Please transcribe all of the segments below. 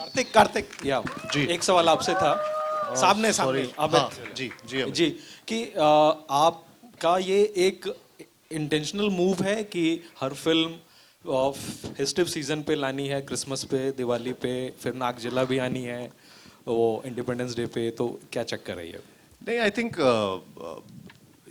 कार्तिक कार्तिक या जी। एक सवाल आपसे था सामने सामने अमित हाँ, जी जी अमित। जी कि आपका ये एक इंटेंशनल मूव है कि हर फिल्म फेस्टिव सीजन पे लानी है, क्रिसमस पे, दिवाली पे, फिर नागजिला भी आनी है, वो इंडिपेंडेंस डे पे, तो क्या चक्कर है ये? नहीं, आई थिंक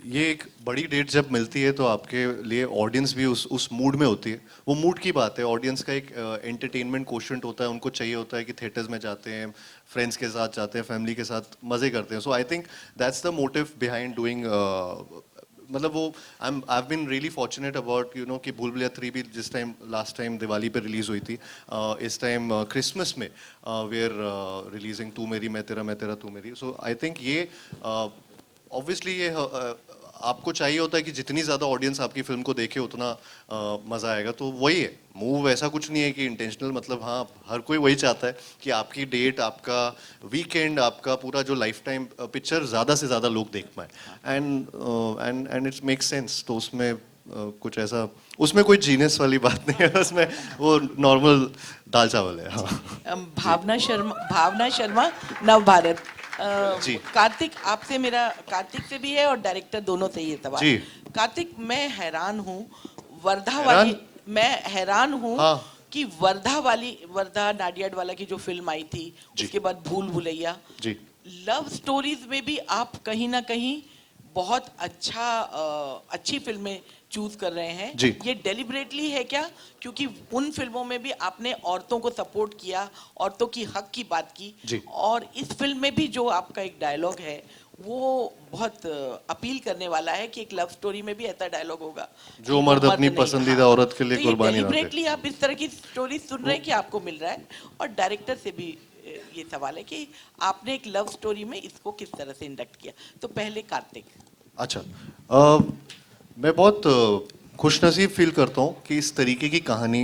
ये एक बड़ी डेट जब मिलती है तो आपके लिए ऑडियंस भी उस मूड में होती है। वो मूड की बात है। ऑडियंस का एक एंटरटेनमेंट कोशेंट होता है, उनको चाहिए होता है कि थिएटर्स में जाते हैं, फ्रेंड्स के साथ जाते हैं, फैमिली के साथ मज़े करते हैं। So I think that's the motive behind doing. मतलब वो I have been really fortunate about you know कि भूल भुलैया 3 भी जिस टाइम लास्ट टाइम दिवाली पे रिलीज हुई थी, इस टाइम क्रिसमस में वी आर रिलीजिंग तू मेरी मैं तेरा तू मेरी। सो आई थिंक ये ऑब्वियसली ये आपको चाहिए होता है कि जितनी ज़्यादा ऑडियंस आपकी फिल्म को देखे उतना मज़ा आएगा। तो वही है मूव, ऐसा कुछ नहीं है कि इंटेंशनल। मतलब हाँ, हर कोई वही चाहता है कि आपकी डेट, आपका वीकेंड, आपका पूरा जो लाइफ टाइम पिक्चर ज़्यादा से ज़्यादा लोग देख पाए। And it's make sense. तो उसमें कुछ ऐसा, उसमें कोई जीनियस वाली बात नहीं है। उसमें वो नॉर्मल दाल चावल है। हाँ भावना शर्मा नव भारत। जी कार्तिक, आपसे मेरा, कार्तिक से भी है और डायरेक्टर दोनों से ही है सवाल। जी। कार्तिक, मैं हैरान हूँ वर्धा हैरान? वाली, मैं हैरान हूँ हाँ। कि वर्धा नाडियाड वाला की जो फिल्म आई थी, जी। उसके बाद भूल भुलैया, जी लव स्टोरीज में भी आप कहीं ना कहीं बहुत अच्छी फिल्में चूज कर रहे हैं। जी। ये डेलिबरेटली है क्या? क्योंकि उन फिल्मों में भी आपने औरतों को सपोर्ट किया, औरतों की हक की बात की, जी। और इस फिल्म में भी जो आपका एक डायलॉग है वो बहुत अपील करने वाला है कि एक लव स्टोरी में भी ऐसा डायलॉग होगा जो कि मर्द वो अपनी नहीं। पसंदीदा औरत के लिए तो ये कुर्बानी ना दे। डेलिबरेटली आप इस तरह की स्टोरी सुन रहे हैं कि आपको मिल रहा है? और डायरेक्टर से भी ये सवाल है कि आपने एक लव स्टोरी में इसको किस तरह से इंडक्ट किया। तो पहले कार्तिक। अच्छा, मैं बहुत खुशनसीब फील करता हूँ कि इस तरीके की कहानी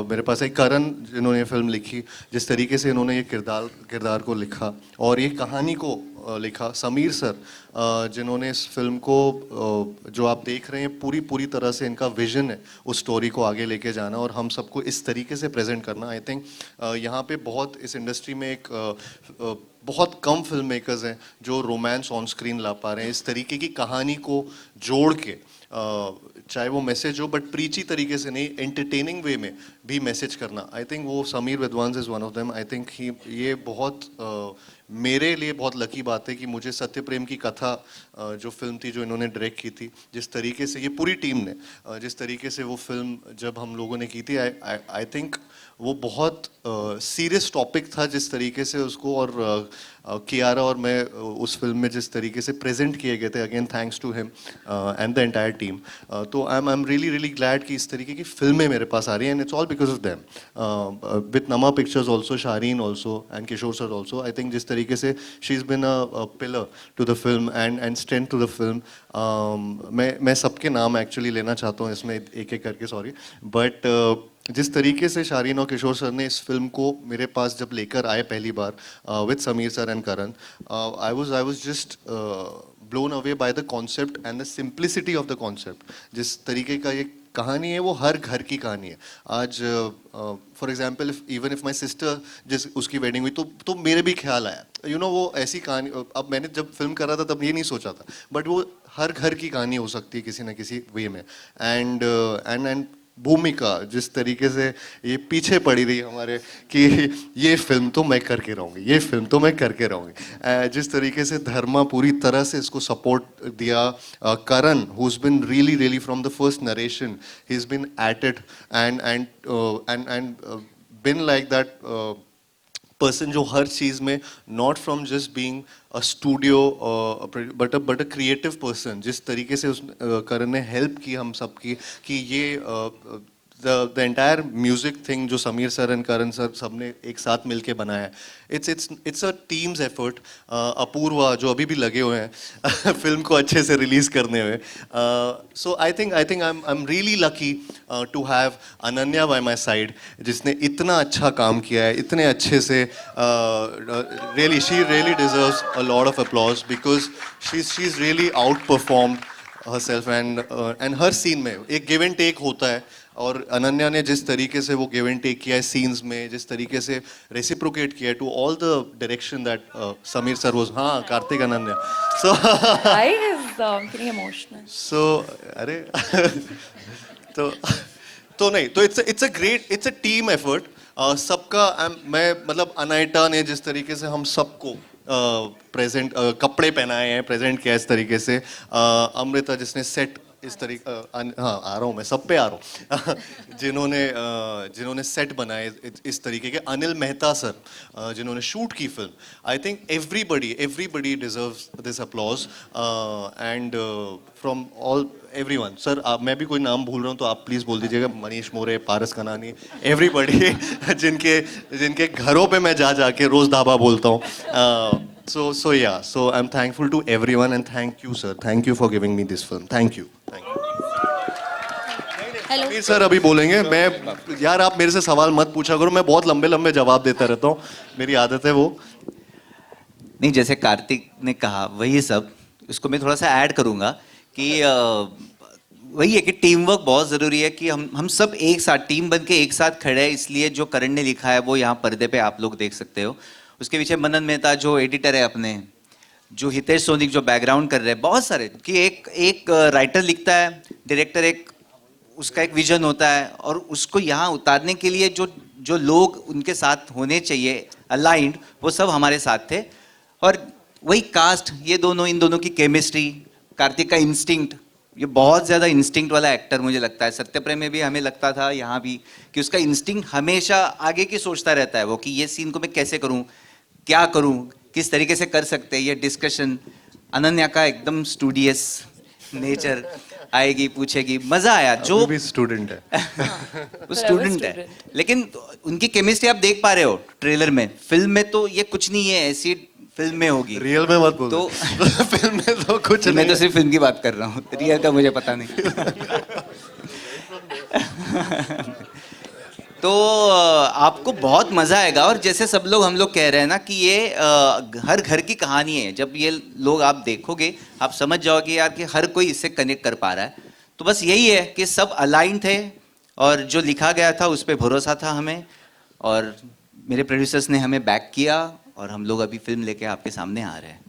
मेरे पास है। करण जिन्होंने ये फिल्म लिखी, जिस तरीके से इन्होंने ये किरदार को लिखा और ये कहानी को लिखा, समीर सर जिन्होंने इस फिल्म को जो आप देख रहे हैं पूरी तरह से इनका विजन है उस स्टोरी को आगे लेके जाना और हम सबको इस तरीके से प्रेजेंट करना। आई थिंक यहाँ पे बहुत इस इंडस्ट्री में एक बहुत कम फिल्म मेकर्स हैं जो रोमांस ऑन स्क्रीन ला पा रहे हैं। इस तरीके की कहानी को जोड़ के चाहे वो मैसेज हो बट प्रीची तरीके से नहीं, एंटरटेनिंग वे में भी मैसेज करना। आई थिंक वो Sameer Vidwans is one of them. I think he ये बहुत मेरे लिए बहुत लकी बात है कि मुझे सत्य प्रेम की कथा जो फिल्म थी जो इन्होंने डायरेक्ट की थी, जिस तरीके से ये पूरी टीम ने जिस तरीके से वो फिल्म जब हम लोगों ने की थी, आई थिंक वो बहुत सीरियस टॉपिक था जिस तरीके से उसको, और कियारा और मैं उस फिल्म में जिस तरीके से प्रेजेंट किए गए थे, again thanks to him and the entire team. तो आई एम रियली ग्लैड कि इस तरीके की फिल्में मेरे पास आ रही हैं and it's all because of them, with Namah pictures also, Shareen also and Kishore sir also. I think जिस तरीके से she is been a pillar to the film and strength to the film. मैं सबके नाम एक्चुअली लेना चाहता हूँ इसमें एक एक करके, सॉरी, बट जिस तरीके से शारीन और किशोर सर ने इस फिल्म को मेरे पास जब लेकर आए पहली बार with Sameer sir and Karan, I was just blown away by the concept and the simplicity of the concept. जिस तरीके का ये कहानी है वो हर घर की कहानी है। आज for example even if my sister, जिस उसकी वेडिंग हुई तो मेरे भी ख्याल आया, यू नो, वो ऐसी कहानी। अब मैंने जब फिल्म करा था तब ये नहीं सोचा था, बट वो हर घर की कहानी हो सकती है किसी ना किसी वे में। एंड भूमिका जिस तरीके से ये पीछे पड़ी रही हमारे कि ये फिल्म तो मैं करके रहूँगी, ये फिल्म तो मैं करके रहूँगी, जिस तरीके से धर्मा पूरी तरह से इसको सपोर्ट दिया, Karan who is been really from the first narration, he is been at it and been like that person जो हर चीज़ में, not from just being a studio but a creative person. जिस तरीके से उस करण ने हेल्प की हम सबकी कि ये द एंटायर म्यूजिक थिंग जो Sameer sir and Karan sir सबने एक साथ मिलके बनाया है, it's a team's effort. Apoorva जो अभी भी लगे हुए हैं फिल्म को अच्छे से रिलीज करने में। So I think I am really lucky to have Ananya by my side, जिसने इतना अच्छा काम किया है, इतने अच्छे से, really she really deserves a lot of applause because she is really outperformed herself and हर सीन में एक गिव एंड टेक होता है। और अनन्या ने जिस तरीके से वो गिव एंड टेक किया है सीन्स में, जिस तरीके से रेसिप्रोकेट किया है to all the direction that Sameer sir was, हाँ कार्तिक अनन्या, सो I is getting emotional. अरे तो नहीं, तो इट्स अ टीम एफर्ट सबका। मैं मतलब अनाइटा ने जिस तरीके से हम सबको प्रेजेंट कपड़े पहनाए हैं, प्रेजेंट किया इस तरीके से, अमृता जिसने सेट इस तरीके, हाँ आ रहा हूँ मैं, सब पे आ रहा हूँ जिन्होंने सेट बनाए इस तरीके के, अनिल मेहता सर जिन्होंने शूट की film, I think everybody deserves this applause and from all everyone. Sir मैं भी कोई नाम भूल रहा हूँ तो आप प्लीज़ बोल दीजिएगा, मनीष मोरे, पारस कनानी, एवरीबडी जिनके घरों पे मैं जाके रोज़ धाबा बोलता हूँ। So yeah, so I'm thankful to everyone and thank you sir, thank you for giving me this film, thank you. Hello. Sameer sir अभी बोलेंगे। मैं यार आप मेरे से सवाल मत पूछा करो, मैं बहुत लंबे जवाब देता रहता हूँ, मेरी आदत है वो। नहीं, जैसे कार्तिक ने कहा वही सब, उसको मैं थोड़ा सा ऐड करूंगा कि वही है कि टीम वर्क बहुत ज़रूरी है, कि हम सब एक साथ टीम बन के एक साथ खड़े हैं। इसलिए जो करण ने लिखा है वो यहाँ पर्दे पे आप लोग देख सकते हो, उसके पीछे मनन मेहता जो एडिटर है अपने, जो हितेश सोनिक जो बैकग्राउंड कर रहे हैं, बहुत सारे, कि एक राइटर लिखता है, डायरेक्टर उसका एक विजन होता है, और उसको यहाँ उतारने के लिए जो लोग उनके साथ होने चाहिए अलाइंड, वो सब हमारे साथ थे। और वही कास्ट, इन दोनों की केमिस्ट्री, कार्तिक का इंस्टिंक्ट, ये बहुत ज़्यादा इंस्टिंक्ट वाला एक्टर मुझे लगता है। सत्यप्रेम में भी हमें लगता था, यहाँ भी, कि उसका इंस्टिंक्ट हमेशा आगे की सोचता रहता है वो, कि ये सीन को मैं कैसे करूँ, क्या करूँ, किस तरीके से कर सकते हैं, ये डिस्कशन। अनन्या का एकदम स्टूडियस नेचर, आएगी पूछेगी, मज़ा आया। जो भी स्टूडेंट है वो स्टूडेंट है, लेकिन उनकी केमिस्ट्री आप देख पा रहे हो ट्रेलर में। फिल्म में तो ये कुछ नहीं है, ऐसी फिल्म में होगी, रियल में मत बोलो तो फिल्म में तो कुछ मैं नहीं तो सिर्फ फिल्म की बात कर रहा हूँ, रियल का मुझे पता नहीं। तो आपको बहुत मज़ा आएगा। और जैसे सब लोग, हम लोग कह रहे हैं ना कि ये हर घर की कहानी है। जब ये लोग आप देखोगे, आप समझ जाओगे यार कि हर कोई इससे कनेक्ट कर पा रहा है। तो बस यही है कि सब अलाइन थे, और जो लिखा गया था उस पर भरोसा था हमें, और मेरे प्रोड्यूसर्स ने हमें बैक किया, और हम लोग अभी फिल्म लेके आपके सामने आ रहे हैं।